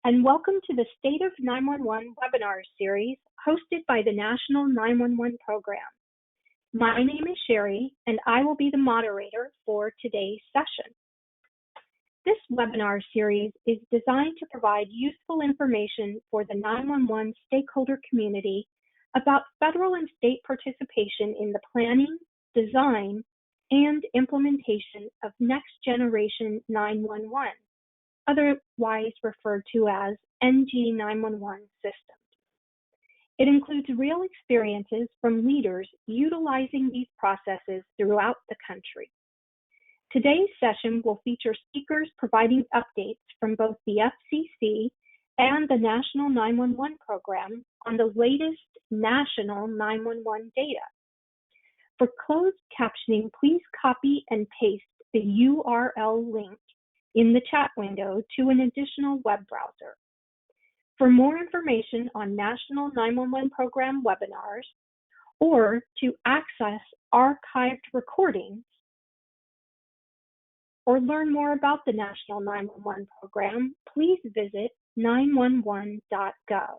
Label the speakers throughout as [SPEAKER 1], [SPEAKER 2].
[SPEAKER 1] and welcome to the State of 911 webinar series hosted by the National 911 Program. My name is Sherry, and I will be the moderator for today's session. This webinar series is designed to provide useful information for the 911 stakeholder community about federal and state participation in the planning, design, and implementation of next generation 911, otherwise referred to as NG 911 systems. It includes real experiences from leaders utilizing these processes throughout the country. Today's session will feature speakers providing updates from both the FCC and the National 911 Program on the latest national 911 data. For closed captioning, please copy and paste the URL link in the chat window to an additional web browser. For more information on National 911 Program webinars or to access archived recordings or learn more about the National 911 Program, please visit 911.gov.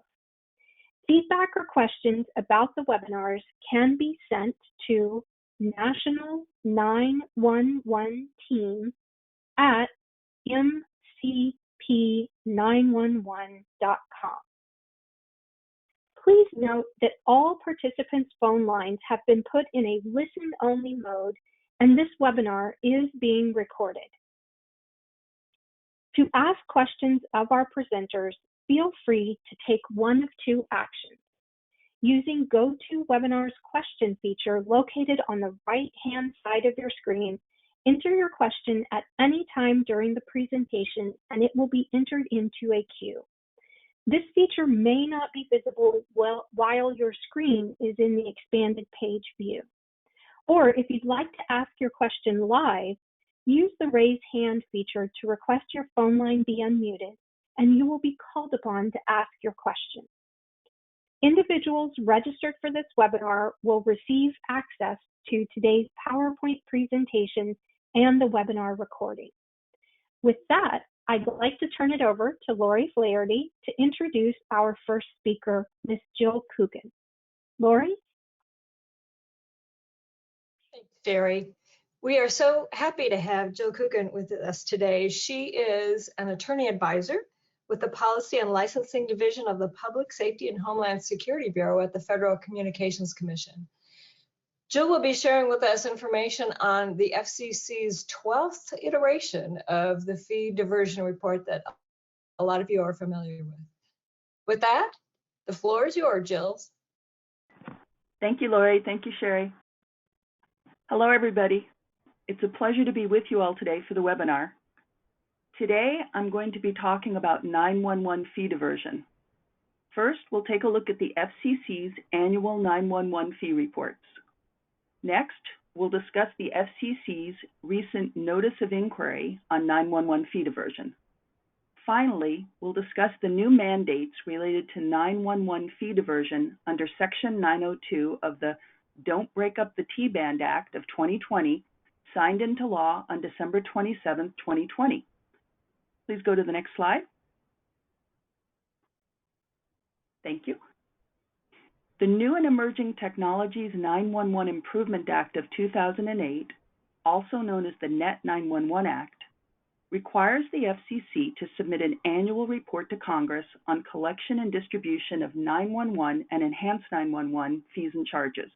[SPEAKER 1] Feedback or questions about the webinars can be sent to National 911 Team at mcp911.com. Please note that all participants' phone lines have been put in a listen-only mode, and this webinar is being recorded. To ask questions of our presenters, feel free to take one of two actions. Using GoToWebinar's question feature located on the right-hand side of your screen, enter your question at any time during the presentation and it will be entered into a queue. This feature may not be visible while your screen is in the expanded page view. Or if you'd like to ask your question live, use the raise hand feature to request your phone line be unmuted and you will be called upon to ask your question. Individuals registered for this webinar will receive access to today's PowerPoint presentation and the webinar recording. With that, I'd like to turn it over to Lori Flaherty to introduce our first speaker, Ms. Jill Coogan. Lori?
[SPEAKER 2] Thanks, Sherry. We are so happy to have Jill Coogan with us today. She is an attorney advisor with the Policy and Licensing Division of the Public Safety and Homeland Security Bureau at the Federal Communications Commission. Jill will be sharing with us information on the FCC's 12th iteration of the Fee Diversion report that a lot of you are familiar with. With that, the floor is yours, Jill.
[SPEAKER 3] Thank you, Lori. Thank you, Sherry. Hello, everybody. It's a pleasure to be with you all today for the webinar. Today, I'm going to be talking about 911 fee diversion. First, we'll take a look at the FCC's annual 911 fee reports. Next, we'll discuss the FCC's recent Notice of Inquiry on 911 fee diversion. Finally, we'll discuss the new mandates related to 911 fee diversion under Section 902 of the Don't Break Up the T-Band Act of 2020, signed into law on December 27, 2020. Please go to the next slide. Thank you. The New and Emerging Technologies 911 Improvement Act of 2008, also known as the Net 911 Act, requires the FCC to submit an annual report to Congress on collection and distribution of 911 and enhanced 911 fees and charges.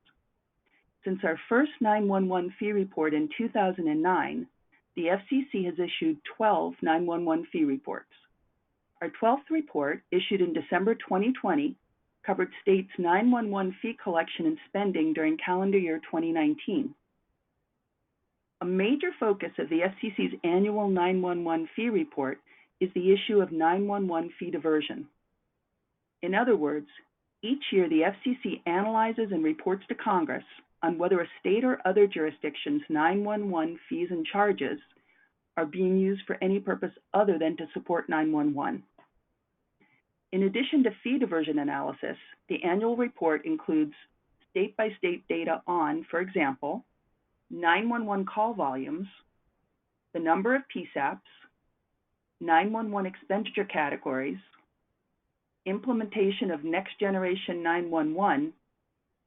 [SPEAKER 3] Since our first 911 fee report in 2009, the FCC has issued 12 911 fee reports. Our 12th report, issued in December 2020, covered states' 911 fee collection and spending during calendar year 2019. A major focus of the FCC's annual 911 fee report is the issue of 911 fee diversion. In other words, each year the FCC analyzes and reports to Congress on whether a state or other jurisdiction's 911 fees and charges are being used for any purpose other than to support 911. In addition to fee diversion analysis, the annual report includes state-by-state data on, for example, 911 call volumes, the number of PSAPs, 911 expenditure categories, implementation of Next Generation 911,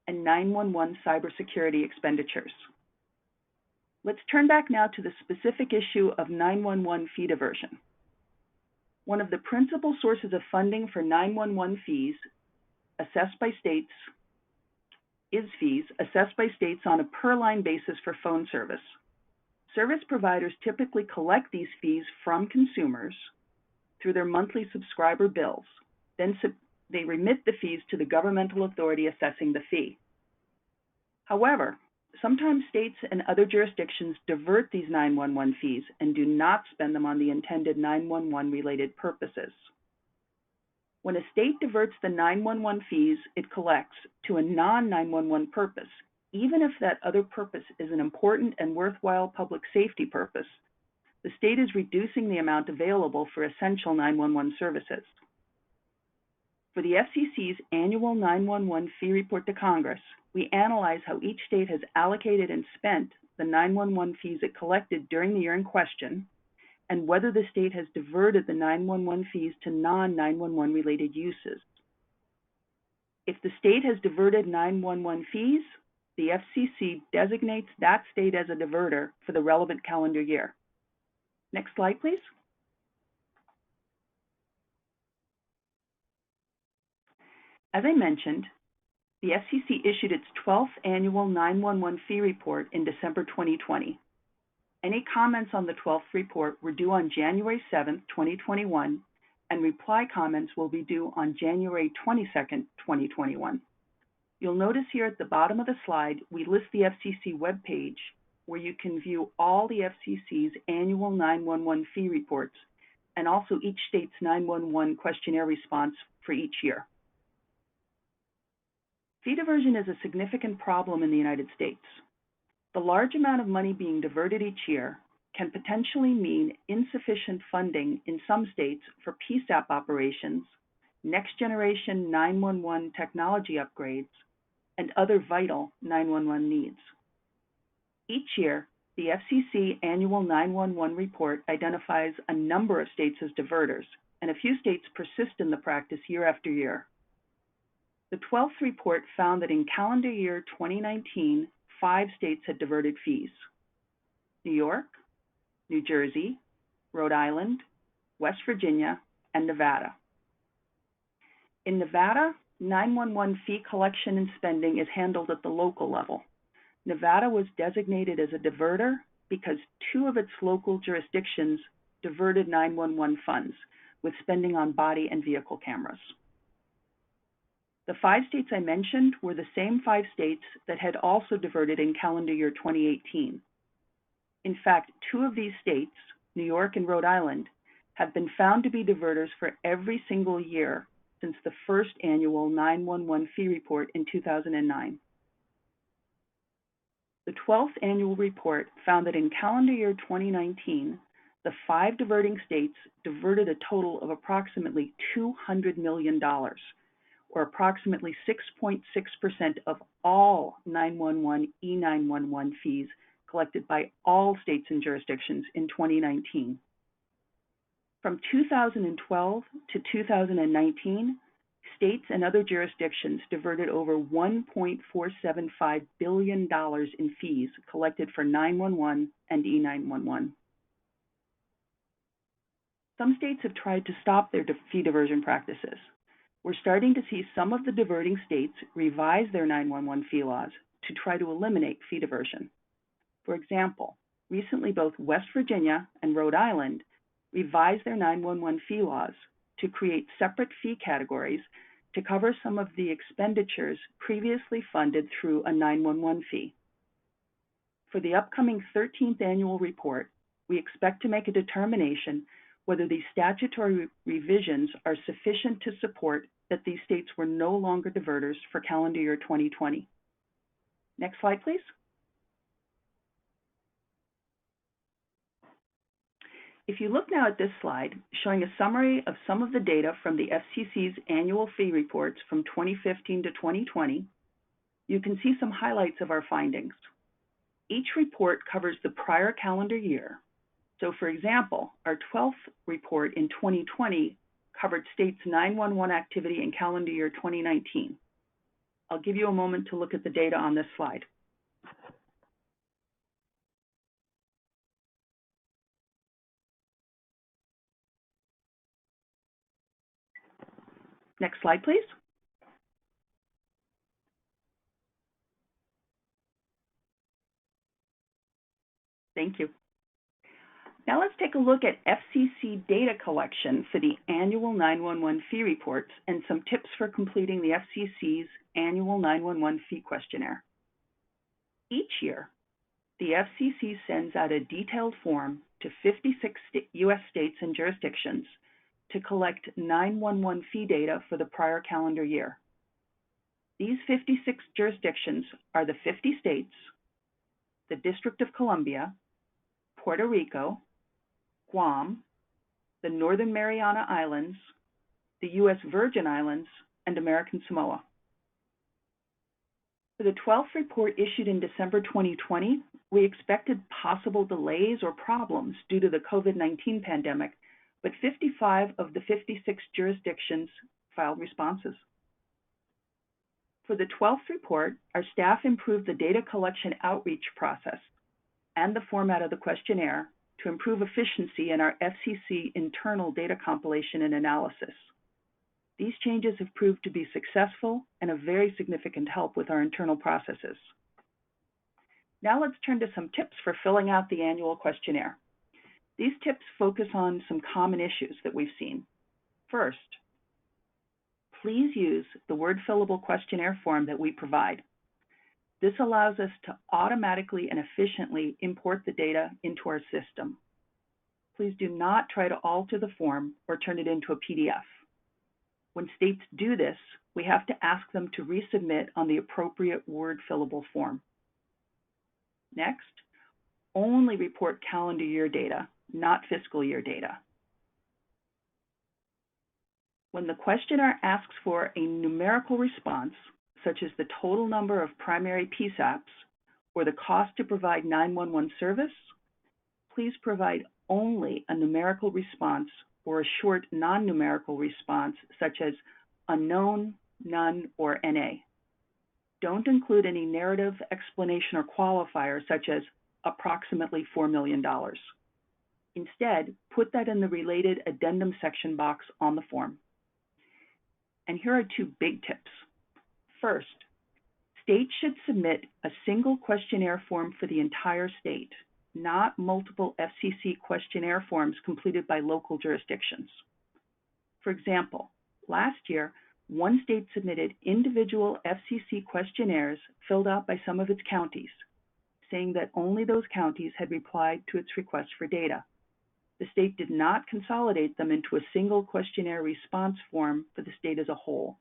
[SPEAKER 3] and 911 cybersecurity expenditures. Let's turn back now to the specific issue of 911 fee diversion. One of the principal sources of funding for 911 fees assessed by states is fees assessed by states on a per-line basis for phone service. Service providers typically collect these fees from consumers through their monthly subscriber bills. Then they remit the fees to the governmental authority assessing the fee. However, sometimes states and other jurisdictions divert these 911 fees and do not spend them on the intended 911 related purposes. When a state diverts the 911 fees it collects to a non-911 purpose, even if that other purpose is an important and worthwhile public safety purpose, the state is reducing the amount available for essential 911 services. For the FCC's annual 911 fee report to Congress, we analyze how each state has allocated and spent the 911 fees it collected during the year in question, and whether the state has diverted the 911 fees to non-911 related uses. If the state has diverted 911 fees, the FCC designates that state as a diverter for the relevant calendar year. Next slide, please. As I mentioned, the FCC issued its 12th annual 911 fee report in December 2020. Any comments on the 12th report were due on January 7th, 2021, and reply comments will be due on January 22nd, 2021. You'll notice here at the bottom of the slide, we list the FCC webpage where you can view all the FCC's annual 911 fee reports and also each state's 911 questionnaire response for each year. Fee diversion is a significant problem in the United States. The large amount of money being diverted each year can potentially mean insufficient funding in some states for PSAP operations, next generation 911 technology upgrades, and other vital 911 needs. Each year, the FCC annual 911 report identifies a number of states as diverters, and a few states persist in the practice year after year. The 12th report found that in calendar year 2019, 5 states had diverted fees: New York, New Jersey, Rhode Island, West Virginia, and Nevada. In Nevada, 911 fee collection and spending is handled at the local level. Nevada was designated as a diverter because 2 of its local jurisdictions diverted 911 funds with spending on body and vehicle cameras. The 5 states I mentioned were the same 5 states that had also diverted in calendar year 2018. In fact, 2 of these states, New York and Rhode Island, have been found to be diverters for every single year since the first annual 911 fee report in 2009. The 12th annual report found that in calendar year 2019, the 5 diverting states diverted a total of approximately $200 million, or approximately 6.6% of all 911 E911 fees collected by all states and jurisdictions in 2019. From 2012 to 2019, states and other jurisdictions diverted over $1.475 billion in fees collected for 911 and E911. Some states have tried to stop their fee diversion practices. We're starting to see some of the diverting states revise their 911 fee laws to try to eliminate fee diversion. For example, recently both West Virginia and Rhode Island revised their 911 fee laws to create separate fee categories to cover some of the expenditures previously funded through a 911 fee. For the upcoming 13th annual report, we expect to make a determination whether these statutory revisions are sufficient to support that these states were no longer diverters for calendar year 2020. Next slide, please. If you look now at this slide, showing a summary of some of the data from the FCC's annual fee reports from 2015 to 2020, you can see some highlights of our findings. Each report covers the prior calendar year, So for example, our 12th report in 2020 covered states' 911 activity in calendar year 2019. I'll give you a moment to look at the data on this slide. Next slide, please. Thank you. Now let's take a look at FCC data collection for the annual 911 fee reports and some tips for completing the FCC's annual 911 fee questionnaire. Each year, the FCC sends out a detailed form to 56 U.S. states and jurisdictions to collect 911 fee data for the prior calendar year. These 56 jurisdictions are the 50 states, the District of Columbia, Puerto Rico, Guam, the Northern Mariana Islands, the U.S. Virgin Islands, and American Samoa. For the 12th report issued in December 2020, we expected possible delays or problems due to the COVID-19 pandemic, but 55 of the 56 jurisdictions filed responses. For the 12th report, our staff improved the data collection outreach process and the format of the questionnaire to improve efficiency in our FCC internal data compilation and analysis. These changes have proved to be successful and a very significant help with our internal processes. Now let's turn to some tips for filling out the annual questionnaire. These tips focus on some common issues that we've seen. First, please use the Word fillable questionnaire form that we provide. This allows us to automatically and efficiently import the data into our system. Please do not try to alter the form or turn it into a PDF. When states do this, we have to ask them to resubmit on the appropriate Word fillable form. Next, only report calendar year data, not fiscal year data. When the questionnaire asks for a numerical response, such as the total number of primary PSAPs or the cost to provide 911 service, please provide only a numerical response or a short non-numerical response such as unknown, none, or NA. Don't include any narrative explanation or qualifier such as approximately $4 million. Instead, put that in the related addendum section box on the form. And here are two big tips. First, states should submit a single questionnaire form for the entire state, not multiple FCC questionnaire forms completed by local jurisdictions. For example, last year, one state submitted individual FCC questionnaires filled out by some of its counties, saying that only those counties had replied to its request for data. The state did not consolidate them into a single questionnaire response form for the state as a whole.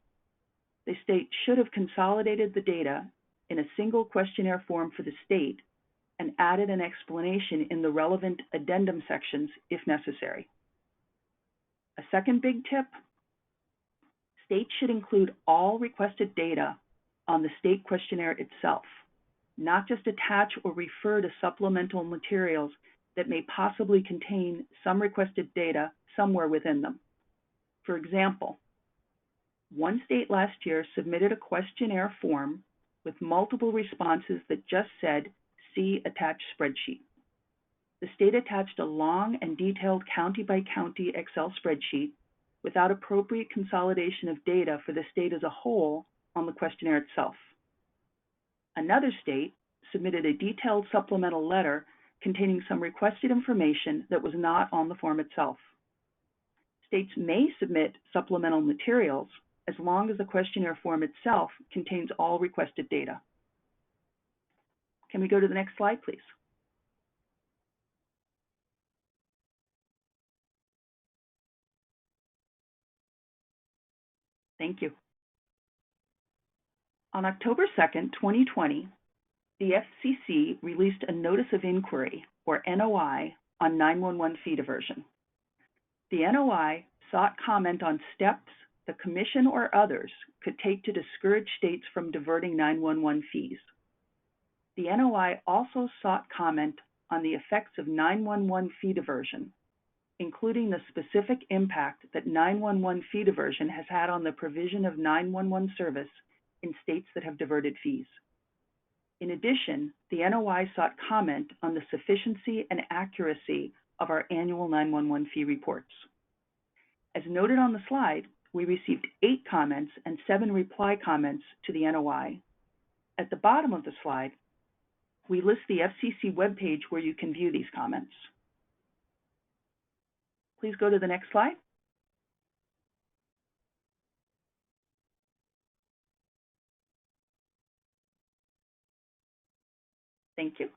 [SPEAKER 3] The state should have consolidated the data in a single questionnaire form for the state and added an explanation in the relevant addendum sections if necessary. A second big tip, states should include all requested data on the state questionnaire itself, not just attach or refer to supplemental materials that may possibly contain some requested data somewhere within them. For example, one state last year submitted a questionnaire form with multiple responses that just said, "See attached spreadsheet." The state attached a long and detailed county-by-county Excel spreadsheet without appropriate consolidation of data for the state as a whole on the questionnaire itself. Another state submitted a detailed supplemental letter containing some requested information that was not on the form itself. States may submit supplemental materials as long as the questionnaire form itself contains all requested data. Can we go to the next slide, please? Thank you. On October 2nd, 2020, the FCC released a Notice of Inquiry, or NOI, on 911 fee diversion. The NOI sought comment on steps the Commission or others could take to discourage states from diverting 911 fees. The NOI also sought comment on the effects of 911 fee diversion, including the specific impact that 911 fee diversion has had on the provision of 911 service in states that have diverted fees. In addition, the NOI sought comment on the sufficiency and accuracy of our annual 911 fee reports. As noted on the slide, we received 8 comments and 7 reply comments to the NOI. At the bottom of the slide, we list the FCC webpage where you can view these comments. Please go to the next slide. Thank you.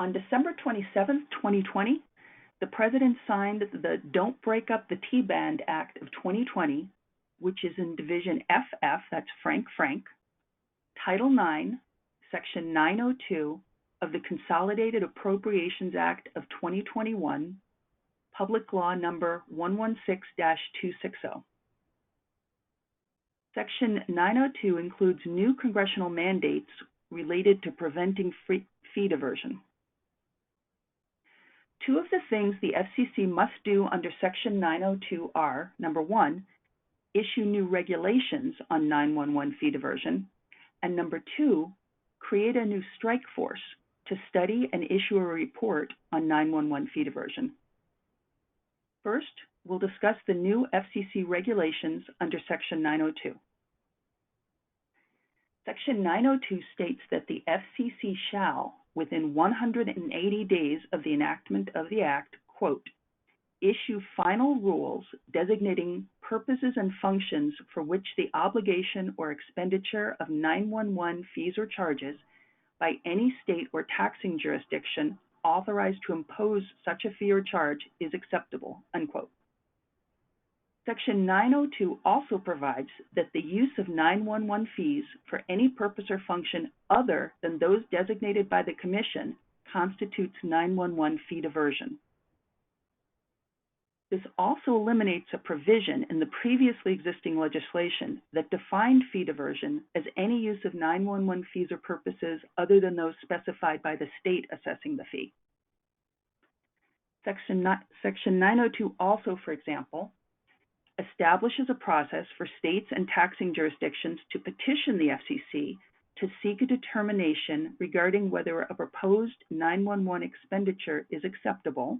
[SPEAKER 3] On December 27, 2020, the President signed the Don't Break Up the T-Band Act of 2020, which is in Division FF, that's Frank, Title IX, Section 902 of the Consolidated Appropriations Act of 2021, Public Law Number 116-260. Section 902 includes new congressional mandates related to preventing fee diversion. 2 of the things the FCC must do under Section 902 are, number 1, issue new regulations on 911 fee diversion, and number 2, create a new Strikeforce to study and issue a report on 911 fee diversion. First, we'll discuss the new FCC regulations under Section 902. Section 902 states that the FCC shall, within 180 days of the enactment of the Act, quote, issue final rules designating purposes and functions for which the obligation or expenditure of 911 fees or charges by any state or taxing jurisdiction authorized to impose such a fee or charge is acceptable, unquote. Section 902 also provides that the use of 911 fees for any purpose or function other than those designated by the Commission constitutes 911 fee diversion. This also eliminates a provision in the previously existing legislation that defined fee diversion as any use of 911 fees or purposes other than those specified by the state assessing the fee. Section 902 also, for example, establishes a process for states and taxing jurisdictions to petition the FCC to seek a determination regarding whether a proposed 911 expenditure is acceptable.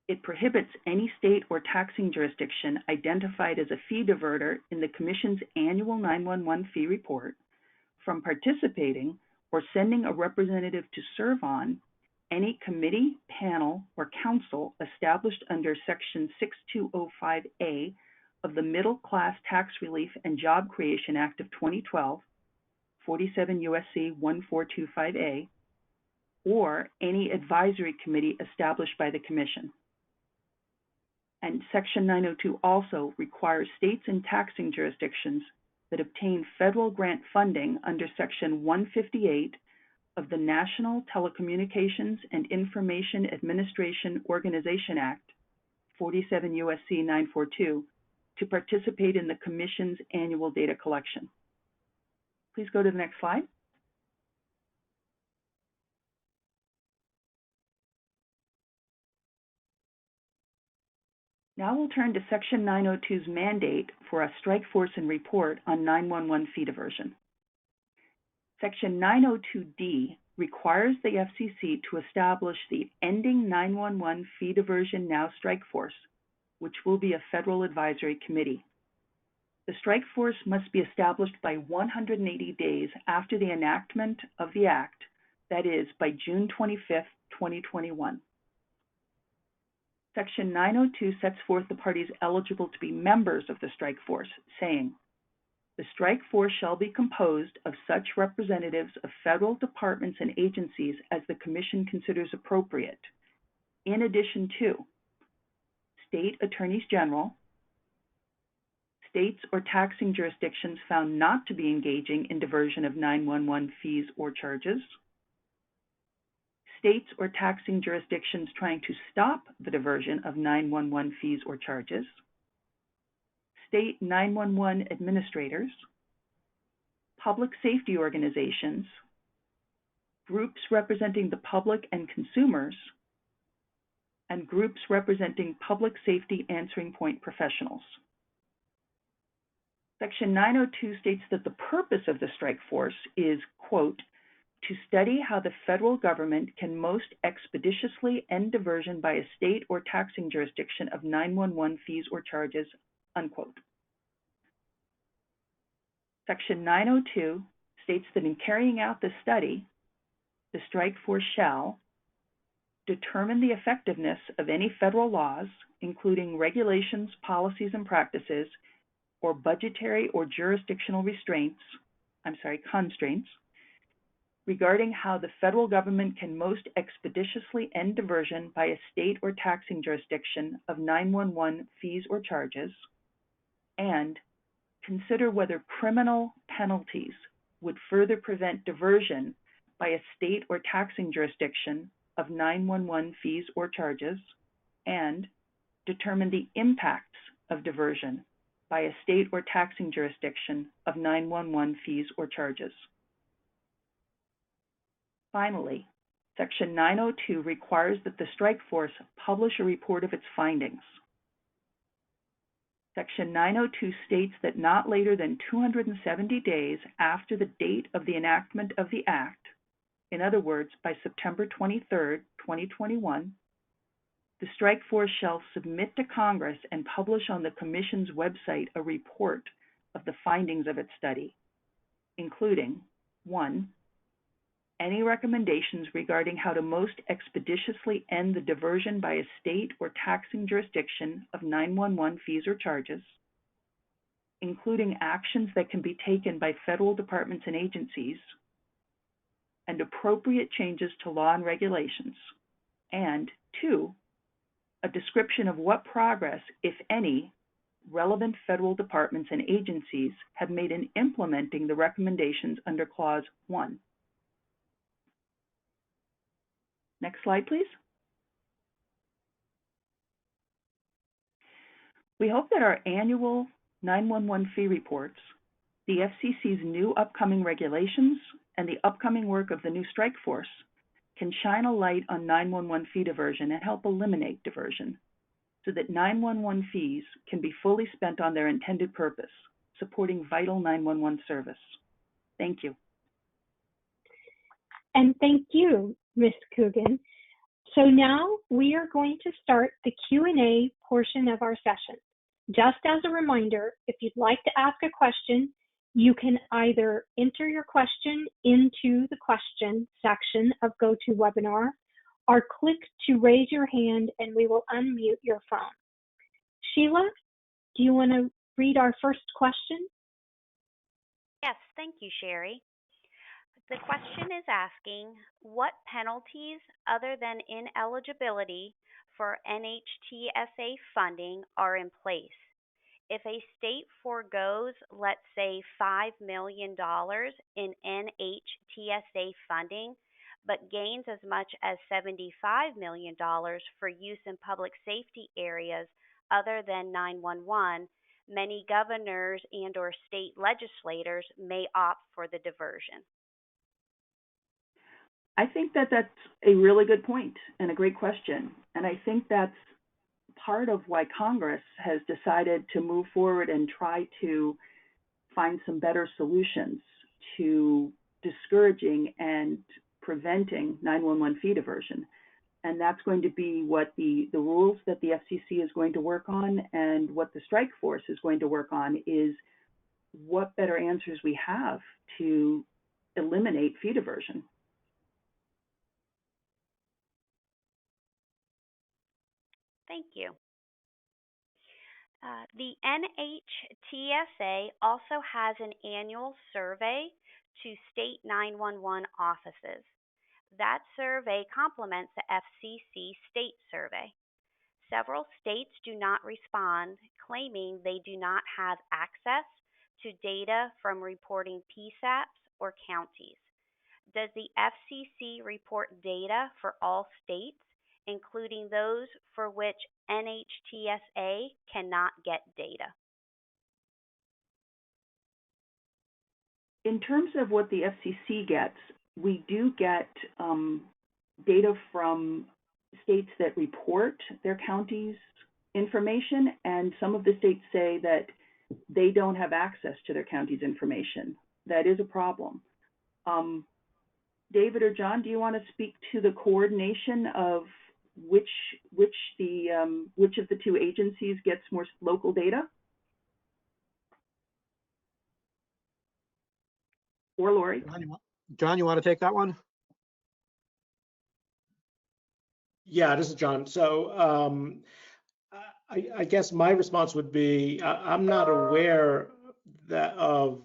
[SPEAKER 3] It prohibits any state or taxing jurisdiction identified as a fee diverter in the Commission's annual 911 fee report from participating or sending a representative to serve on any committee, panel, or council established under Section 6205A of the Middle Class Tax Relief and Job Creation Act of 2012, 47 U.S.C. 1425A, or any advisory committee established by the Commission. And Section 902 also requires states and taxing jurisdictions that obtain federal grant funding under Section 158 of the National Telecommunications and Information Administration Organization Act, 47 U.S.C. 942, to participate in the Commission's annual data collection. Please go to the next slide. Now we'll turn to Section 902's mandate for a Strikeforce and report on 911 fee diversion. Section 902D requires the FCC to establish the Ending 911 Fee Diversion Now Strikeforce, which will be a federal advisory committee. The Strikeforce must be established by 180 days after the enactment of the Act, that is, by June 25, 2021. Section 902 sets forth the parties eligible to be members of the Strikeforce, saying, the Strikeforce shall be composed of such representatives of federal departments and agencies as the Commission considers appropriate, in addition to state attorneys general, states or taxing jurisdictions found not to be engaging in diversion of 911 fees or charges, states or taxing jurisdictions trying to stop the diversion of 911 fees or charges, state 911 administrators, public safety organizations, groups representing the public and consumers, and groups representing public safety answering point professionals. Section 902 states that the purpose of the Strikeforce is, quote, to study how the federal government can most expeditiously end diversion by a state or taxing jurisdiction of 911 fees or charges, unquote. Section 902 states that in carrying out this study, the Strikeforce shall determine the effectiveness of any federal laws, including regulations, policies, and practices, or budgetary or jurisdictional constraints, regarding how the federal government can most expeditiously end diversion by a state or taxing jurisdiction of 911 fees or charges, and consider whether criminal penalties would further prevent diversion by a state or taxing jurisdiction of 911 fees or charges, and determine the impacts of diversion by a state or taxing jurisdiction of 911 fees or charges. Finally, Section 902 requires that the Strikeforce publish a report of its findings. Section 902 states that not later than 270 days after the date of the enactment of the Act, in other words, by September 23, 2021, the Strikeforce shall submit to Congress and publish on the Commission's website a report of the findings of its study, including 1. Any recommendations regarding how to most expeditiously end the diversion by a state or taxing jurisdiction of 911 fees or charges, including actions that can be taken by federal departments and agencies, and appropriate changes to law and regulations, and 2, a description of what progress, if any, relevant federal departments and agencies have made in implementing the recommendations under Clause 1. Next slide, please. We hope that our annual 911 fee reports, the FCC's new upcoming regulations, and the upcoming work of the new Strikeforce can shine a light on 911 fee diversion and help eliminate diversion so that 911 fees can be fully spent on their intended purpose, supporting vital 911 service. Thank you.
[SPEAKER 1] And thank you, Ms. Coogan. So now we are going to start the Q&A portion of our session. Just as a reminder, if you'd like to ask a question, you can either enter your question into the question section of GoToWebinar or click to raise your hand and we will unmute your phone. Sheila, do you want to read our first question?
[SPEAKER 4] Yes, thank you, Sherry. The question is asking, what penalties other than ineligibility for NHTSA funding are in place? If a state forgoes, let's say, $5 million in NHTSA funding, but gains as much as $75 million for use in public safety areas other than 911, many governors and/or state legislators may opt for the diversion.
[SPEAKER 3] I think that that's a really good point and a great question. And I think that's part of why Congress has decided to move forward and try to find some better solutions to discouraging and preventing 911 fee diversion. And that's going to be what the rules that the FCC is going to work on and what the Strikeforce is going to work on is what better answers we have to eliminate fee diversion.
[SPEAKER 4] Thank you. The NHTSA also has an annual survey to state 911 offices. That survey complements the FCC state survey. Several states do not respond, claiming they do not have access to data from reporting PSAPs or counties. Does the FCC report data for all states, including those for which NHTSA cannot get data?
[SPEAKER 3] In terms of what the FCC gets, we do get data from states that report their counties' information, and some of the states say that they don't have access to their county's information. That is a problem. David or John, do you want to speak to the coordination of which of the two agencies gets more local data? Or Lori?
[SPEAKER 5] John, you want to take that one?
[SPEAKER 6] Yeah, this is John. So I guess my response would be I'm not aware that of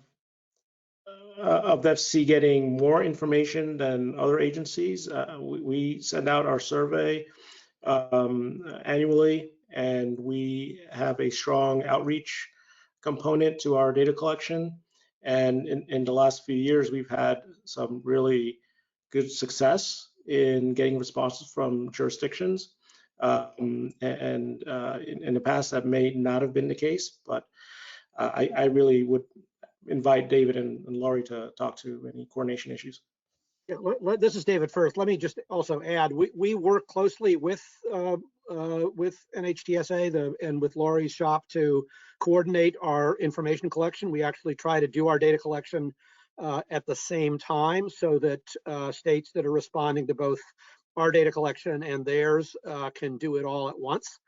[SPEAKER 6] FCC getting more information than other agencies. We send out our survey annually, and we have a strong outreach component to our data collection. And in the last few years, we've had some really good success in getting responses from jurisdictions. In the past, that may not have been the case, but I really would invite David and Laurie to talk to any coordination issues.
[SPEAKER 5] Yeah, this is David first. Let me just also add, we work closely with NHTSA and with Laurie's shop to coordinate our information collection. We actually try to do our data collection at the same time so that states that are responding to both our data collection and theirs can do it all at once.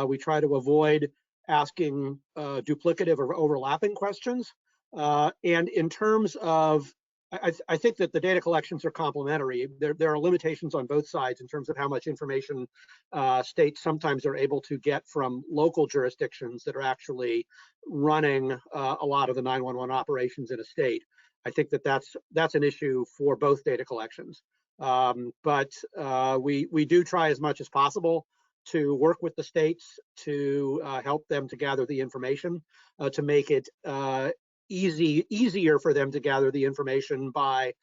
[SPEAKER 5] We try to avoid asking duplicative or overlapping questions. And in terms of, I think that the data collections are complementary. There are limitations on both sides in terms of how much information states sometimes are able to get from local jurisdictions that are actually running a lot of the 911 operations in a state. I think that that's an issue for both data collections. But we do try as much as possible to work with the states to help them to gather the information, to make it easier for them to gather the information by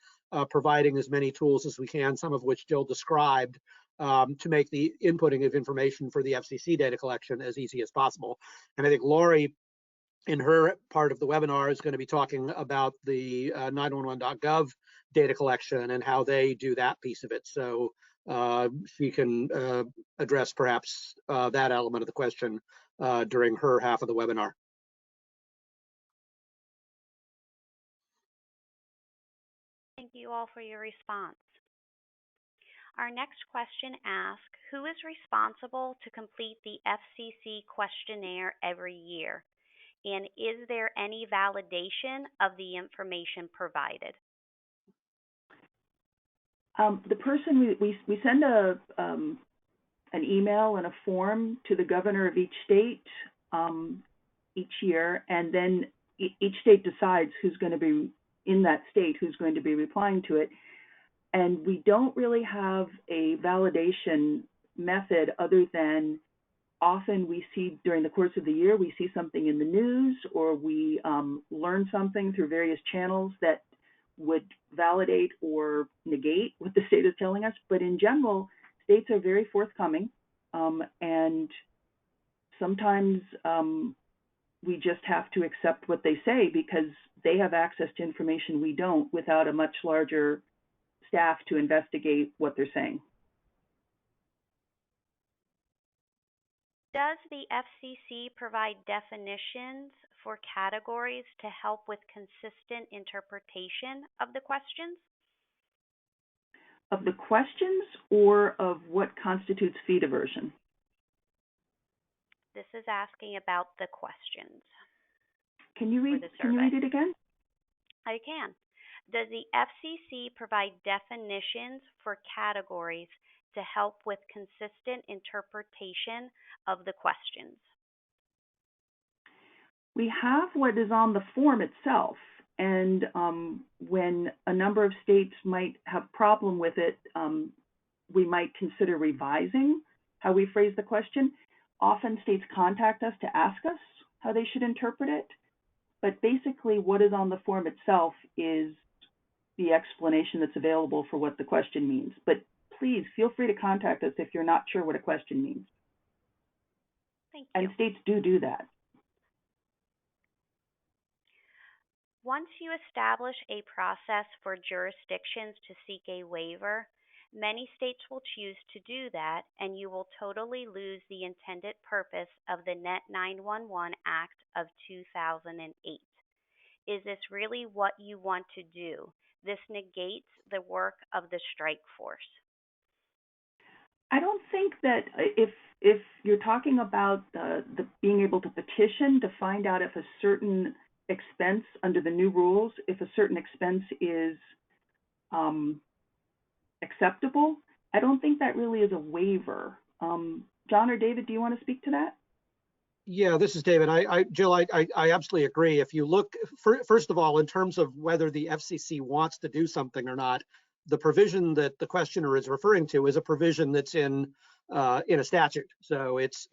[SPEAKER 5] providing as many tools as we can, some of which Jill described, to make the inputting of information for the FCC data collection as easy as possible. And I think Laurie, in her part of the webinar, is going to be talking about the 911.gov data collection and how they do that piece of it. So she can address perhaps that element of the question during her half of the webinar.
[SPEAKER 4] Thank you all for your response. Our next question asks, who is responsible to complete the FCC questionnaire every year? And is there any validation of the information provided?
[SPEAKER 3] The person, we send an email and a form to the governor of each state each year, and then each state decides who's going to be in that state, who's going to be replying to it. And we don't really have a validation method other than often we see during the course of the year, we see something in the news, or we learn something through various channels that would validate or negate what the state is telling us. But in general, states are very forthcoming, and sometimes we just have to accept what they say because they have access to information we don't, without a much larger staff to investigate what they're saying.
[SPEAKER 4] Does the FCC provide definitions for categories to help with consistent interpretation of the questions?
[SPEAKER 3] Of the questions or of what constitutes fee diversion?
[SPEAKER 4] This is asking about the questions.
[SPEAKER 3] Can you read it again?
[SPEAKER 4] I can. Does the FCC provide definitions for categories to help with consistent interpretation of the questions?
[SPEAKER 3] We have what is on the form itself, and when a number of states might have problem with it, we might consider revising how we phrase the question. Often states contact us to ask us how they should interpret it, but basically what is on the form itself is the explanation that's available for what the question means. But please feel free to contact us if you're not sure what a question means.
[SPEAKER 4] Thank you.
[SPEAKER 3] And states do that.
[SPEAKER 4] Once you establish a process for jurisdictions to seek a waiver, many states will choose to do that, and you will totally lose the intended purpose of the Net 911 Act of 2008. Is this really what you want to do? This negates the work of the Strikeforce.
[SPEAKER 3] I don't think that if you're talking about the being able to petition to find out if a certain expense under the new rules, if a certain expense is acceptable, I don't think that really is a waiver. John or David, do you want to speak to that?
[SPEAKER 5] Yeah, this is David. Jill, I absolutely agree. If you look, first of all, in terms of whether the FCC wants to do something or not, the provision that the questioner is referring to is a provision that's in a statute. So it's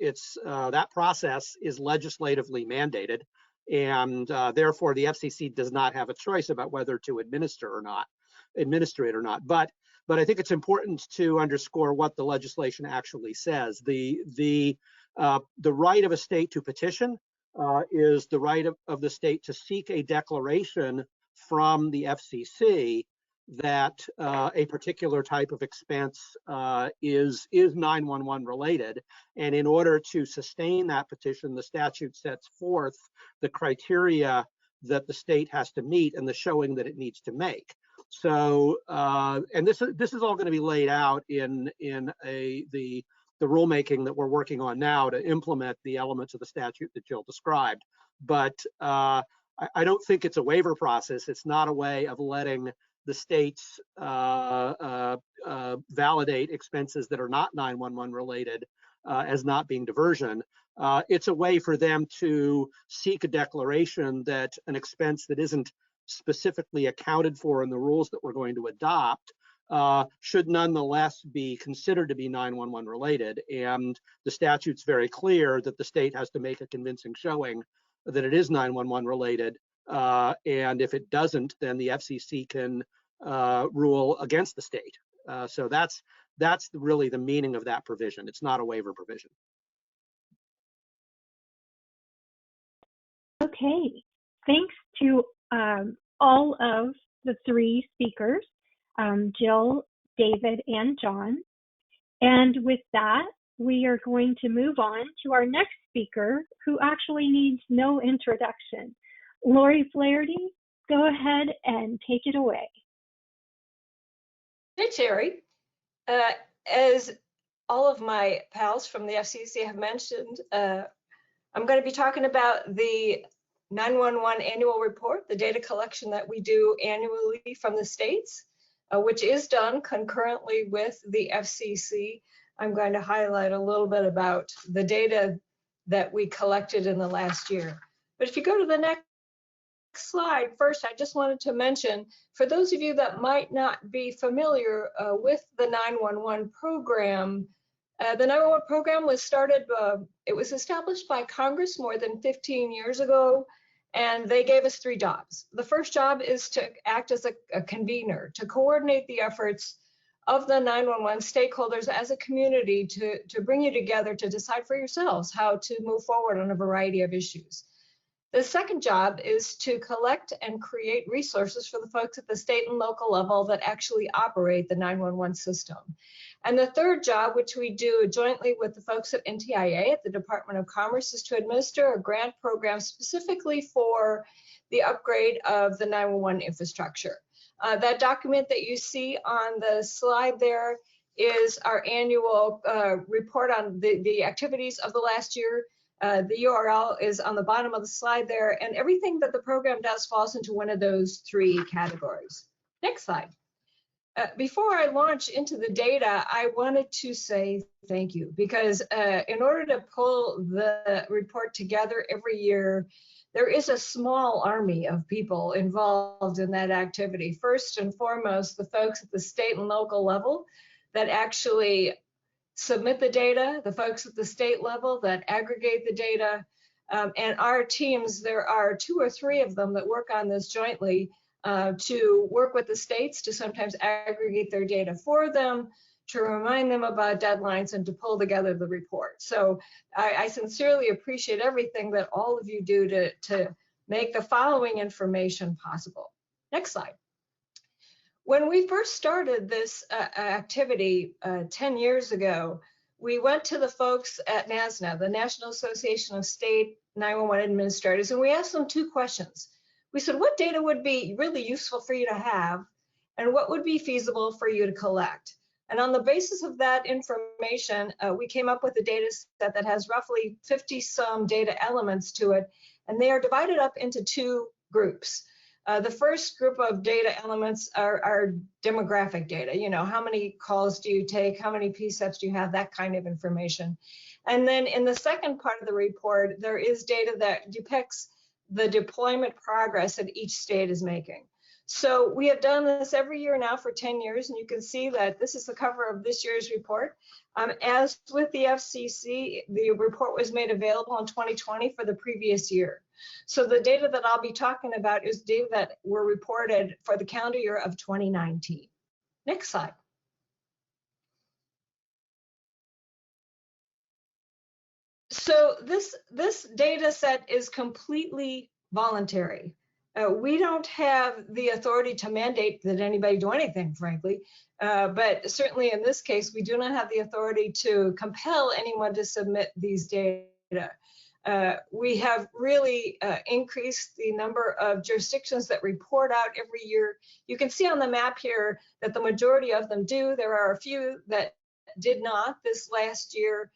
[SPEAKER 5] that process is legislatively mandated, and therefore the FCC does not have a choice about whether to administer it or not. But I think it's important to underscore what the legislation actually says. The right of a state to petition is the right of the state to seek a declaration from the FCC that a particular type of expense is 911 related. And in order to sustain that petition, the statute sets forth the criteria that the state has to meet and the showing that it needs to make. So, and this is all going to be laid out in the rulemaking that we're working on now to implement the elements of the statute that Jill described. But I don't think it's a waiver process. It's not a way of letting the states validate expenses that are not 911 related as not being diversion. It's a way for them to seek a declaration that an expense that isn't specifically accounted for in the rules that we're going to adopt should nonetheless be considered to be 911 related. And the statute's very clear that the state has to make a convincing showing that it is 911 related. And if it doesn't, then the FCC can rule against the state. So that's really the meaning of that provision. It's not a waiver provision.
[SPEAKER 1] Okay, thanks to all of the three speakers, Jill, David, and John. And with that, we are going to move on to our next speaker, who actually needs no introduction. Lori Flaherty, go ahead and take it away.
[SPEAKER 2] Hey, Terry. As all of my pals from the FCC have mentioned, I'm going to be talking about the 911 annual report, the data collection that we do annually from the states, which is done concurrently with the FCC. I'm going to highlight a little bit about the data that we collected in the last year. But if you go to the next slide, first, I just wanted to mention, for those of you that might not be familiar with the 911 program, the 911 program was started, it was established by Congress more than 15 years ago, and they gave us 3 jobs. The first job is to act as a convener, to coordinate the efforts of the 911 stakeholders as a community to bring you together to decide for yourselves how to move forward on a variety of issues. The second job is to collect and create resources for the folks at the state and local level that actually operate the 911 system. And the third job, which we do jointly with the folks at NTIA at the Department of Commerce, is to administer a grant program specifically for the upgrade of the 911 infrastructure. That document that you see on the slide there is our annual report on the activities of the last year. The URL is on the bottom of the slide there, and everything that the program does falls into one of those 3 categories. Next slide. Before I launch into the data, I wanted to say thank you, because in order to pull the report together every year, there is a small army of people involved in that activity. First and foremost, the folks at the state and local level that actually submit the data, the folks at the state level that aggregate the data, and our teams, there are 2 or 3 of them that work on this jointly to work with the states to sometimes aggregate their data for them, to remind them about deadlines, and to pull together the report. So I sincerely appreciate everything that all of you do to make the following information possible. Next slide. When we first started this activity 10 years ago, we went to the folks at NASNA, the National Association of State 911 Administrators, and we asked them two questions. We said, what data would be really useful for you to have, and what would be feasible for you to collect? And on the basis of that information, we came up with a data set that has roughly 50-some data elements to it, and they are divided up into two groups. The first group of data elements are demographic data. You know, how many calls do you take? How many PSAPs do you have? That kind of information. And then in the second part of the report, there is data that depicts the deployment progress that each state is making. So we have done this every year now for 10 years, and you can see that this is the cover of this year's report. As with the FCC, the report was made available in 2020 for the previous year. So the data that I'll be talking about is data that were reported for the calendar year of 2019. Next slide. So this data set is completely voluntary. We don't have the authority to mandate that anybody do anything, frankly, but certainly in this case, we do not have the authority to compel anyone to submit these data. We have really increased the number of jurisdictions that report out every year. You can see on the map here that the majority of them do. There are a few that did not this last year.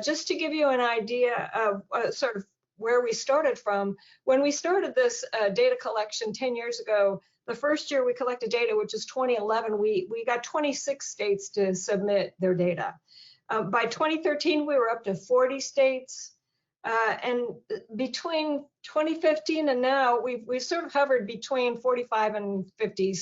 [SPEAKER 2] Just to give you an idea of sort of where we started from, when we started this data collection 10 years ago, the first year we collected data, which is 2011, we got 26 states to submit their data. By 2013, we were up to 40 states. And between 2015 and now, we've sort of hovered between 45 and 50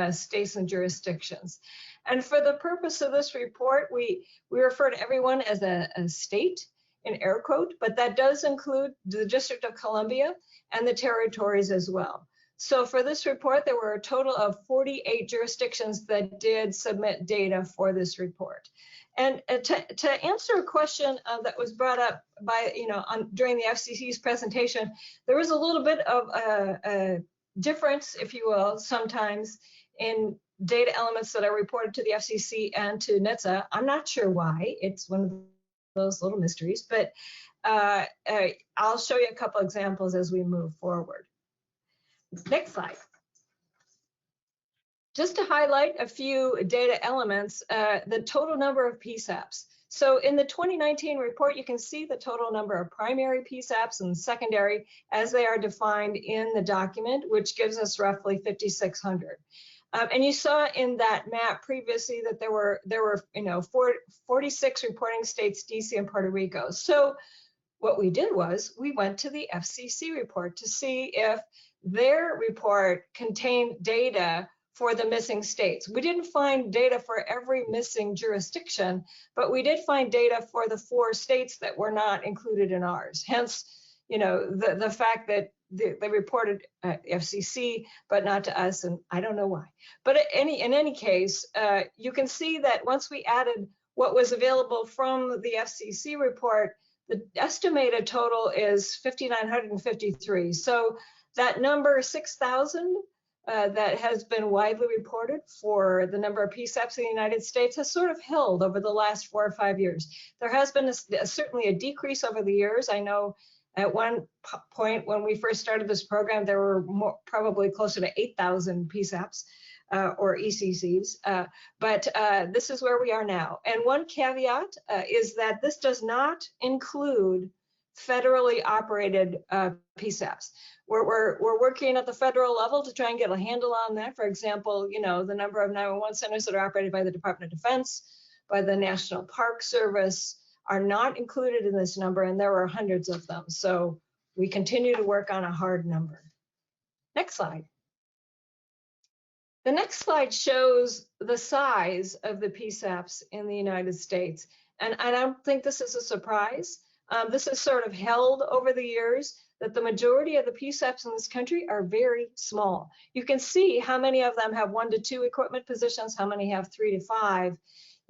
[SPEAKER 2] states and jurisdictions. And for the purpose of this report, we refer to everyone as a state in air quote, but that does include the District of Columbia and the territories as well. So for this report, there were a total of 48 jurisdictions that did submit data for this report. And to answer a question that was brought up by, during the FCC's presentation, there was a little bit of a difference, if you will, sometimes in data elements that are reported to the FCC and to NHTSA. I'm not sure why. It's one of those little mysteries, but I'll show you a couple examples as we move forward. Next slide. Just to highlight a few data elements, the total number of PSAPs. So in the 2019 report, you can see the total number of primary PSAPs and secondary as they are defined in the document, which gives us roughly 5,600. And you saw in that map previously that there were 46 reporting states, DC and Puerto Rico. So what we did was we went to the FCC report to see if their report contained data for the missing states. We didn't find data for every missing jurisdiction, but we did find data for the 4 states that were not included in ours. Hence, the fact that they reported FCC, but not to us, and I don't know why. But in any case, you can see that once we added what was available from the FCC report, the estimated total is 5,953. So that number 6,000 that has been widely reported for the number of PSAPs in the United States has sort of held over the last 4 or 5 years. There has been certainly a decrease over the years. I know at one point when we first started this program, there were probably closer to 8,000 PSAPs or ECCs, but this is where we are now. And one caveat is that this does not include federally operated PSAPs. We're working at the federal level to try and get a handle on that. For example, the number of 911 centers that are operated by the Department of Defense, by the National Park Service, are not included in this number, and there are hundreds of them. So we continue to work on a hard number. Next slide. The next slide shows the size of the PSAPs in the United States. And I don't think this is a surprise. This has sort of held over the years that the majority of the PSAPs in this country are very small. You can see how many of them have 1 to 2 equipment positions, how many have 3 to 5.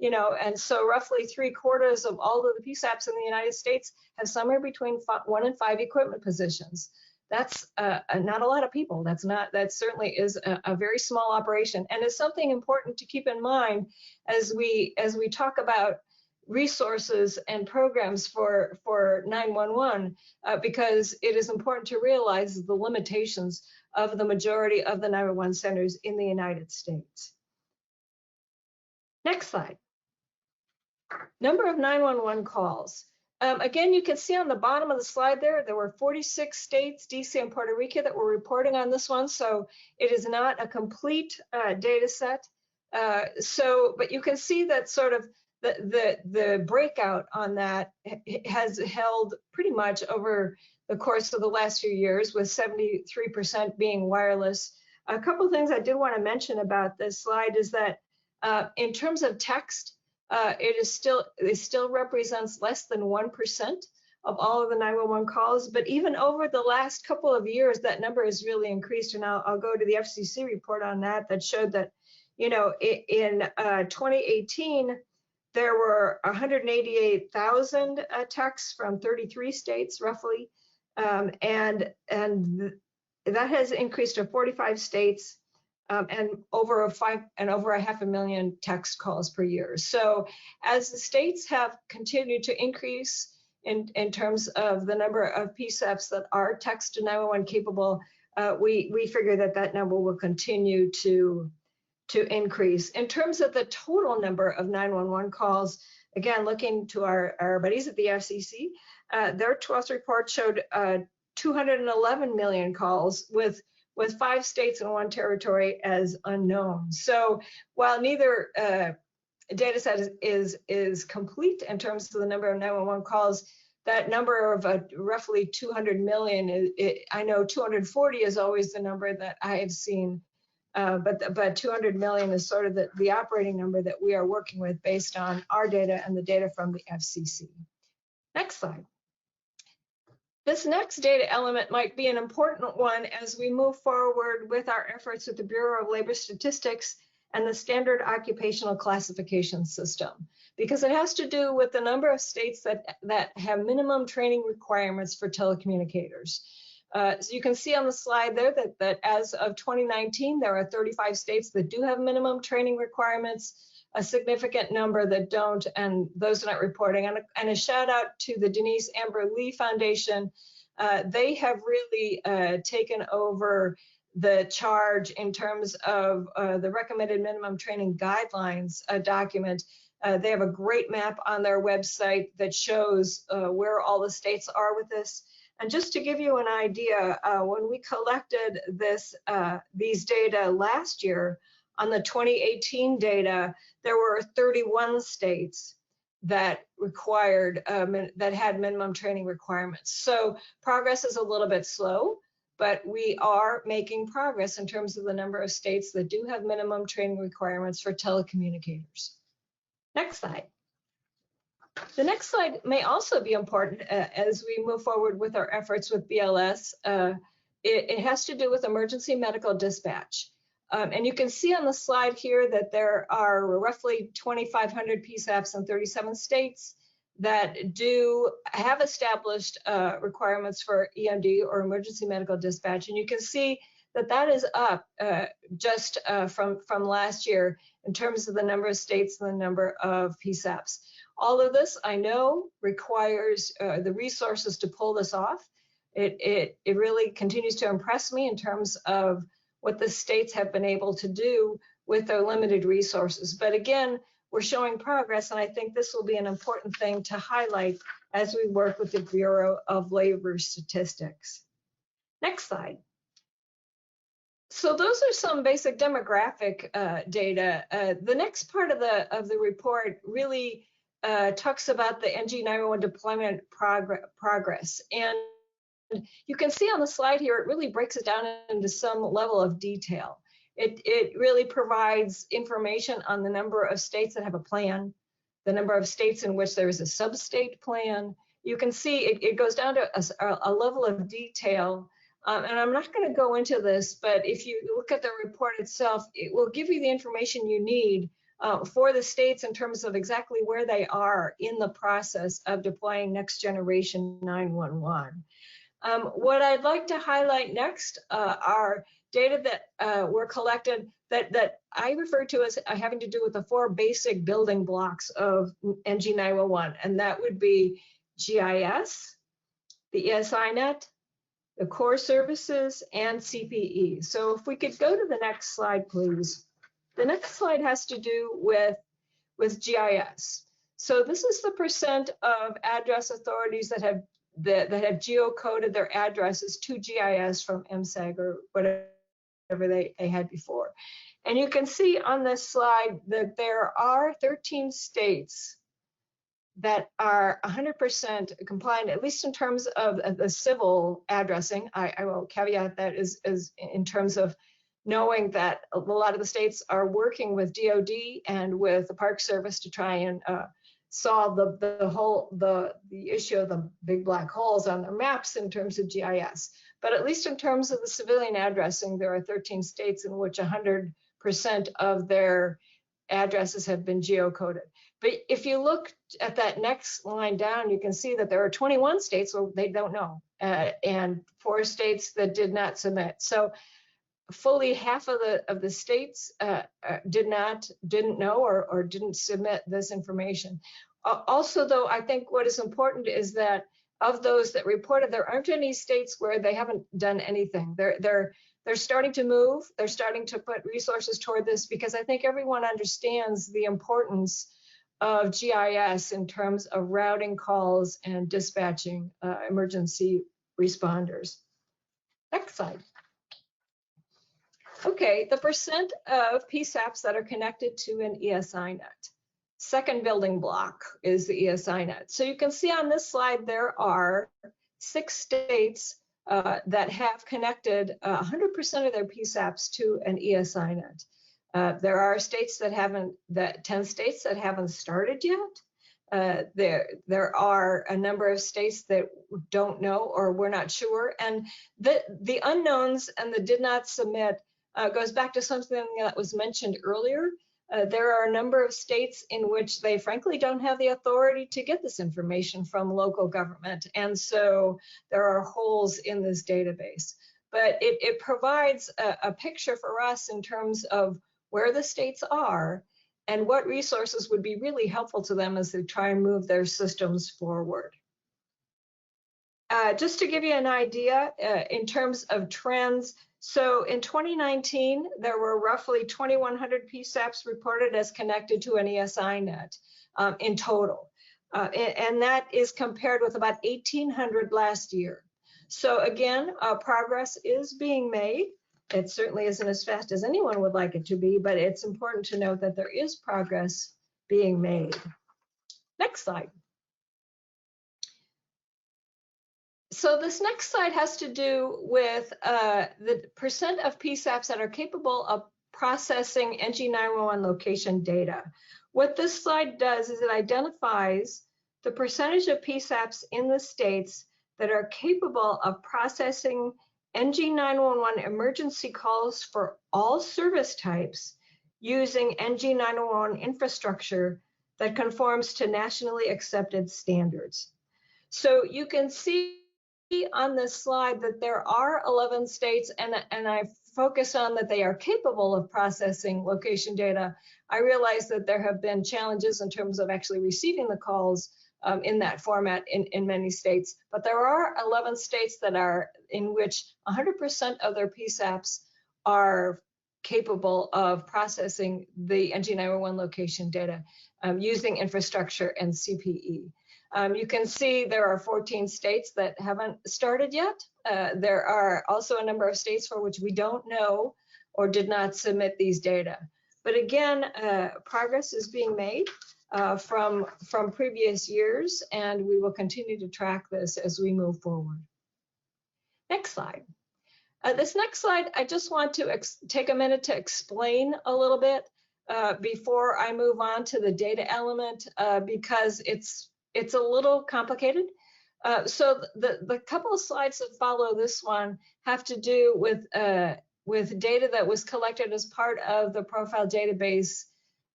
[SPEAKER 2] And so roughly 3/4 of all of the PSAPs in the United States have somewhere between 1 and 5 equipment positions. that's not a lot of people. That certainly is a very small operation, and it's something important to keep in mind as we talk about resources and programs for 911, because it is important to realize the limitations of the majority of the 911 centers in the United States. Next slide. Number of 911 calls. Again, you can see on the bottom of the slide there were 46 states, DC and Puerto Rico, that were reporting on this one. So it is not a complete data set. But you can see that sort of the breakout on that has held pretty much over the course of the last few years, with 73% being wireless. A couple of things I did want to mention about this slide is that in terms of text, it still represents less than 1% of all of the 911 calls. But even over the last couple of years, that number has really increased. And I'll go to the FCC report on that showed that, you know, in 2018, there were 188,000 texts from 33 states, roughly, and that has increased to 45 states. And over 500,000 text calls per year. So as the states have continued to increase in terms of the number of PSAPs that are text to 911 capable, we figure that number will continue to increase. In terms of the total number of 911 calls, again, looking to our buddies at the FCC, their 12th report showed 211 million calls with 5 states and 1 territory as unknown. So while neither data set is complete in terms of the number of 911 calls, that number of roughly 200 million, I know 240 is always the number that I have seen, but 200 million is sort of the operating number that we are working with based on our data and the data from the FCC. Next slide. This next data element might be an important one as we move forward with our efforts with the Bureau of Labor Statistics and the Standard Occupational Classification System, because it has to do with the number of states that have minimum training requirements for telecommunicators. So you can see on the slide there that as of 2019, there are 35 states that do have minimum training requirements, a significant number that don't, and those are not reporting. And a shout out to the Denise Amber Lee Foundation. They have really taken over the charge in terms of the recommended minimum training guidelines document. They have a great map on their website that shows where all the states are with this. And just to give you an idea, when we collected these data last year, on the 2018 data, there were 31 states that required, that had minimum training requirements. So progress is a little bit slow, but we are making progress in terms of the number of states that do have minimum training requirements for telecommunicators. Next slide. The next slide may also be important as we move forward with our efforts with BLS. It has to do with emergency medical dispatch. And you can see on the slide here that there are roughly 2,500 PSAPs in 37 states that do have established requirements for EMD or emergency medical dispatch. And you can see that that is up just from last year in terms of the number of states and the number of PSAPs. All of this, I know, requires the resources to pull this off. It really continues to impress me in terms of what the states have been able to do with their limited resources. But again, we're showing progress, and I think this will be an important thing to highlight as we work with the Bureau of Labor Statistics. Next slide. So those are some basic demographic data. The next part of the report really talks about the NG911 deployment progress. And you can see on the slide here, it really breaks it down into some level of detail. It really provides information on the number of states that have a plan, the number of states in which there is a sub-state plan. You can see it goes down to a level of detail. And I'm not going to go into this, but if you look at the report itself, it will give you the information you need for the states in terms of exactly where they are in the process of deploying next generation 911. What I'd like to highlight next are data that were collected that I refer to as having to do with the 4 basic building blocks of NG 911, and that would be GIS, the ESINet, the core services, and CPE. So if we could go to the next slide, please. The next slide has to do with GIS. So this is the percent of address authorities that have geocoded their addresses to GIS from MSAG or whatever they had before. And you can see on this slide that there are 13 states that are 100% compliant, at least in terms of the civil addressing. I will caveat that is in terms of knowing that a lot of the states are working with DOD and with the Park Service to try and solve the issue of the big black holes on their maps in terms of GIS. But at least in terms of the civilian addressing, there are 13 states in which 100% of their addresses have been geocoded. But if you look at that next line down, you can see that there are 21 states where they don't know, and 4 states that did not submit. So fully half of the states didn't know or didn't submit this information. Also, though, I think what is important is that of those that reported, there aren't any states where they haven't done anything. They're starting to move. They're starting to put resources toward this because I think everyone understands the importance of GIS in terms of routing calls and dispatching emergency responders. Next slide. Okay, the percent of PSAPs that are connected to an ESINet. Second building block is the ESINet. So you can see on this slide there are 6 states that have connected 100% of their PSAPs to an ESINet. There are states that haven't, 10 states that haven't started yet. There are a number of states that don't know or we're not sure. And the unknowns and the did not submit goes back to something that was mentioned earlier. There are a number of states in which they frankly don't have the authority to get this information from local government. And so there are holes in this database. But it provides a picture for us in terms of where the states are and what resources would be really helpful to them as they try and move their systems forward. Just to give you an idea in terms of trends, so in 2019, there were roughly 2,100 PSAPs reported as connected to an ESINet in total. And that is compared with about 1,800 last year. So again, progress is being made. It certainly isn't as fast as anyone would like it to be, but it's important to note that there is progress being made. Next slide. So this next slide has to do with the percent of PSAPs that are capable of processing NG 911 location data. What this slide does is it identifies the percentage of PSAPs in the states that are capable of processing NG 911 emergency calls for all service types using NG 911 infrastructure that conforms to nationally accepted standards. So you can see on this slide that there are 11 states, and I focus on that they are capable of processing location data. I realize that there have been challenges in terms of actually receiving the calls in that format in many states, but there are 11 states that are in which 100% of their PSAPs are capable of processing the NG 911 location data using infrastructure and CPE. You can see there are 14 states that haven't started yet. There are also a number of states for which we don't know or did not submit these data. But again, progress is being made from previous years, and we will continue to track this as we move forward. Next slide. This next slide, I just want to take a minute to explain a little bit before I move on to the data element because it's a little complicated. So the couple of slides that follow this one have to do with data that was collected as part of the profile database.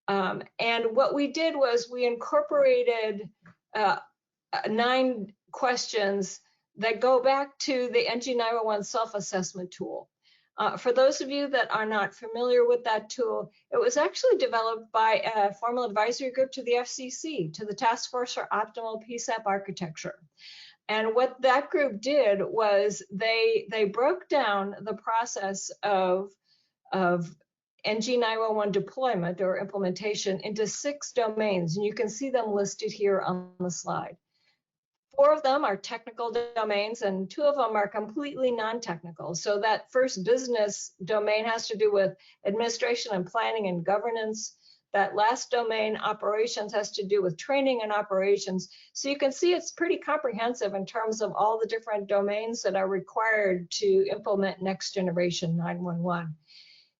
[SPEAKER 2] And what we did was we incorporated 9 questions that go back to the NG911 self-assessment tool. For those of you that are not familiar with that tool, it was actually developed by a formal advisory group to the FCC, to the Task Force for Optimal PSAP Architecture. And what that group did was they broke down the process of NG911 deployment or implementation into 6 domains, and you can see them listed here on the slide. 4 of them are technical domains, and 2 of them are completely non-technical. So that first business domain has to do with administration and planning and governance. That last domain, operations, has to do with training and operations. So you can see it's pretty comprehensive in terms of all the different domains that are required to implement next generation 911.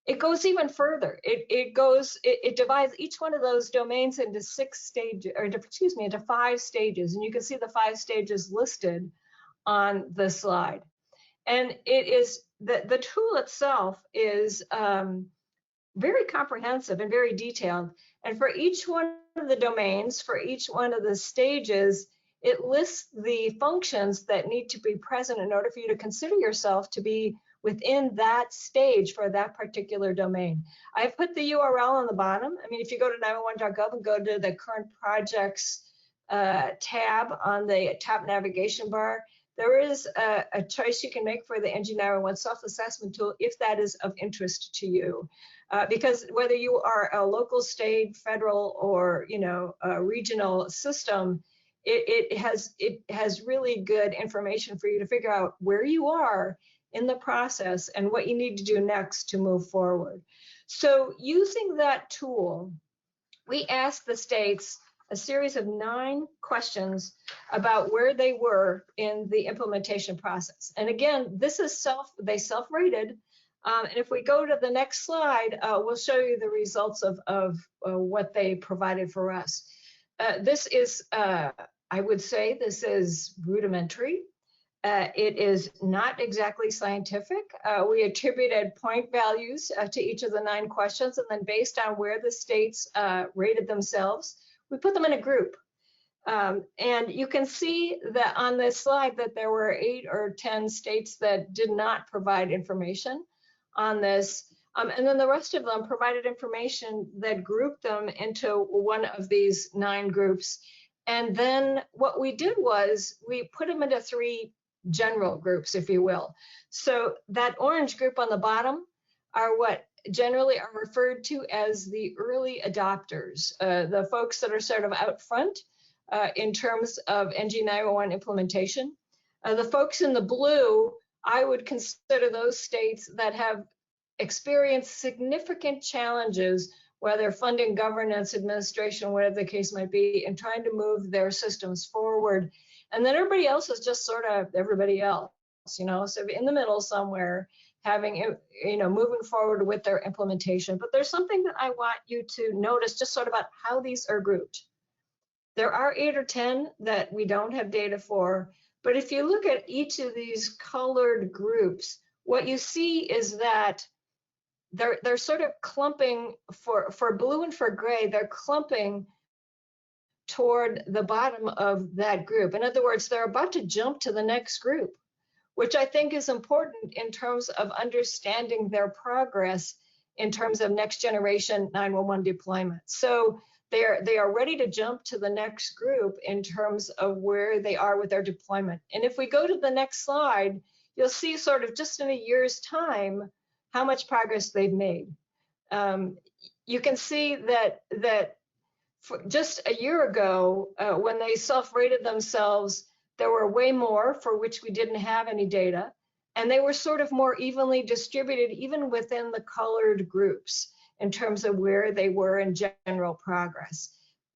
[SPEAKER 2] It goes even further. It divides each one of those domains into 6 stages, or into 5 stages. And you can see the 5 stages listed on the slide. And it is the tool itself is very comprehensive and very detailed. And for each one of the domains, for each one of the stages, it lists the functions that need to be present in order for you to consider yourself to be within that stage for that particular domain. I've put the URL on the bottom. I mean, if you go to 911.gov and go to the current projects tab on the top navigation bar, there is a choice you can make for the NG911 self-assessment tool if that is of interest to you. Because whether you are a local, state, federal, or a regional system, it has really good information for you to figure out where you are in the process and what you need to do next to move forward. So using that tool, we asked the states a series of 9 questions about where they were in the implementation process. And again, this is they self-rated. And if we go to the next slide, we'll show you the results of what they provided for us. This is, I would say, this is rudimentary. It is not exactly scientific. We attributed point values to each of the 9 questions, and then based on where the states rated themselves, we put them in a group. And you can see that on this slide that there were 8 or 10 states that did not provide information on this. And then the rest of them provided information that grouped them into one of these 9 groups. And then what we did was we put them into 3 general groups, if you will. So that orange group on the bottom are what generally are referred to as the early adopters, the folks that are sort of out front in terms of NG911 implementation. The folks in the blue, I would consider those states that have experienced significant challenges, whether funding, governance, administration, whatever the case might be, in trying to move their systems forward. And then everybody else is just sort of everybody else, so in the middle somewhere, having, moving forward with their implementation. But there's something that I want you to notice just sort of about how these are grouped. There are 8 or 10 that we don't have data for, but if you look at each of these colored groups, what you see is that they're sort of clumping for blue and for gray, they're clumping toward the bottom of that group. In other words, they're about to jump to the next group, which I think is important in terms of understanding their progress in terms of next generation 911 deployment. So they are ready to jump to the next group in terms of where they are with their deployment. And if we go to the next slide, you'll see sort of just in a year's time how much progress they've made. You can see that for just a year ago, when they self-rated themselves, there were way more for which we didn't have any data, and they were sort of more evenly distributed even within the colored groups in terms of where they were in general progress.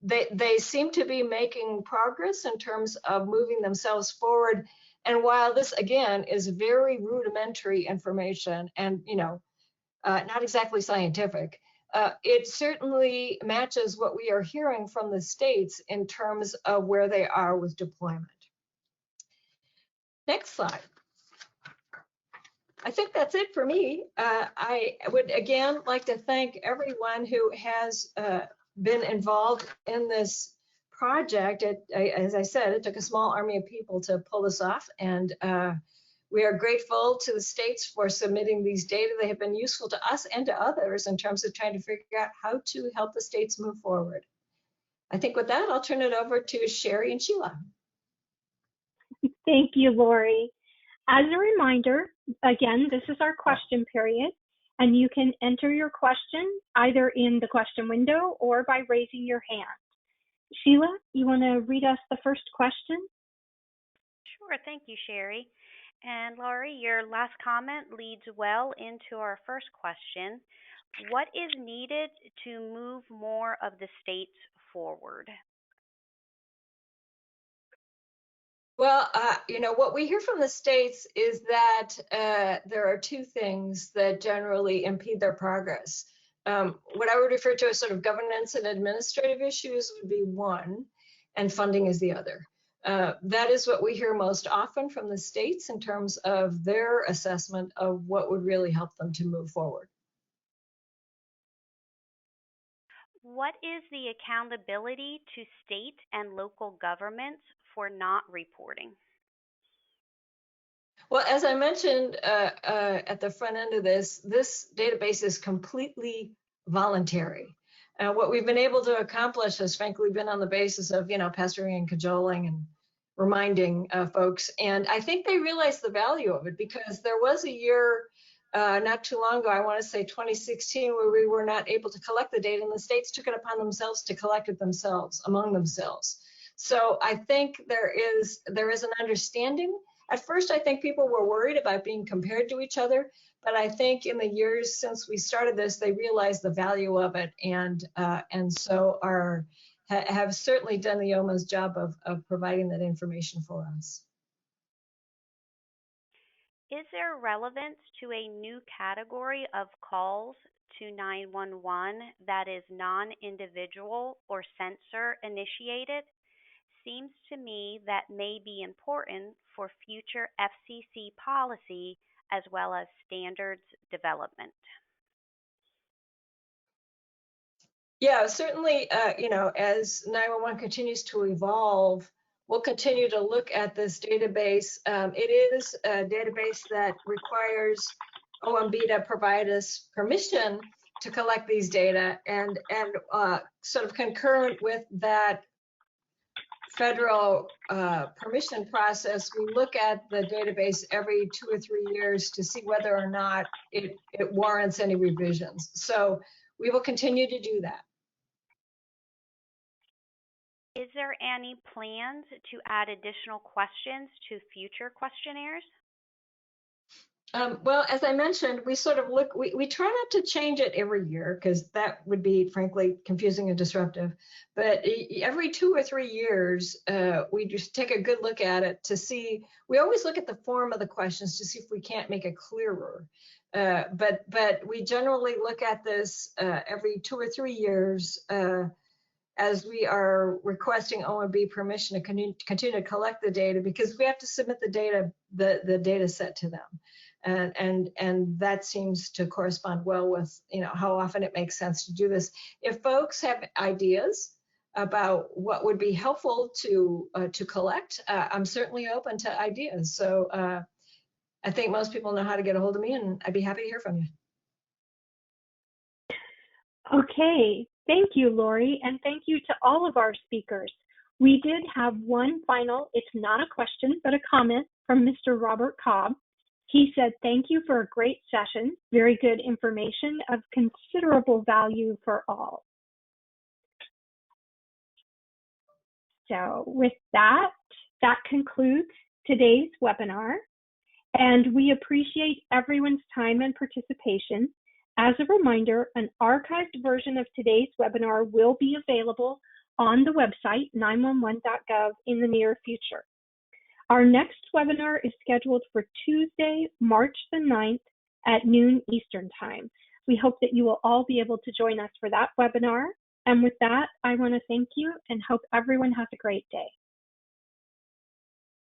[SPEAKER 2] They seem to be making progress in terms of moving themselves forward. And while this, again, is very rudimentary information and, not exactly scientific, it certainly matches what we are hearing from the states in terms of where they are with deployment. Next slide. I think that's it for me. I would again like to thank everyone who has been involved in this project. As I said, it took a small army of people to pull this off, and we are grateful to the states for submitting these data. They have been useful to us and to others in terms of trying to figure out how to help the states move forward. I think with that, I'll turn it over to Sherry and Sheila.
[SPEAKER 1] Thank you, Lori. As a reminder, again, this is our question period, and you can enter your question either in the question window or by raising your hand. Sheila, you want to read us the first question?
[SPEAKER 4] Sure, thank you, Sherry. And Laurie, your last comment leads well into our first question. What is needed to move more of the states forward?
[SPEAKER 2] Well, what we hear from the states is that there are two things that generally impede their progress. What I would refer to as sort of governance and administrative issues would be one, and funding is the other. That is what we hear most often from the states in terms of their assessment of what would really help them to move forward.
[SPEAKER 4] What is the accountability to state and local governments for not reporting?
[SPEAKER 2] Well, as I mentioned at the front end of this database is completely voluntary. What we've been able to accomplish has frankly been on the basis of, pestering and cajoling and reminding folks. And I think they realize the value of it, because there was a year not too long ago, I want to say 2016, where we were not able to collect the data, and the states took it upon themselves to collect it themselves, among themselves. So I think there is an understanding. At first, I think people were worried about being compared to each other, but I think in the years since we started this, they realized the value of it, and so have certainly done the OMA's job of providing that information for us.
[SPEAKER 4] Is there relevance to a new category of calls to 911 that is non-individual or sensor initiated? Seems to me that may be important for future FCC policy as well as standards development.
[SPEAKER 2] Yeah, certainly, as 911 continues to evolve, we'll continue to look at this database. It is a database that requires OMB to provide us permission to collect these data, and sort of concurrent with that federal permission process, we look at the database every 2 or 3 years to see whether or not it warrants any revisions. So we will continue to do that.
[SPEAKER 4] Is there any plans to add additional questions to future questionnaires?
[SPEAKER 2] Well, as I mentioned, we sort of look, we try not to change it every year, because that would be, frankly, confusing and disruptive. But every 2 or 3 years, we just take a good look at it to see. We always look at the form of the questions to see if we can't make it clearer. But we generally look at this every 2 or 3 years as we are requesting OMB permission to continue to collect the data, because we have to submit the data set to them. And that seems to correspond well with how often it makes sense to do this. If folks have ideas about what would be helpful to collect, I'm certainly open to ideas. So I think most people know how to get a hold of me, and I'd be happy to hear from you.
[SPEAKER 1] Okay, thank you, Lori, and thank you to all of our speakers. We did have one final, it's not a question, but a comment from Mr. Robert Cobb. He said, "Thank you for a great session. Very good information of considerable value for all." So with that, that concludes today's webinar, and we appreciate everyone's time and participation. As a reminder, an archived version of today's webinar will be available on the website 911.gov in the near future. Our next webinar is scheduled for Tuesday, March the 9th at noon Eastern Time. We hope that you will all be able to join us for that webinar. And with that, I want to thank you and hope everyone has a great day.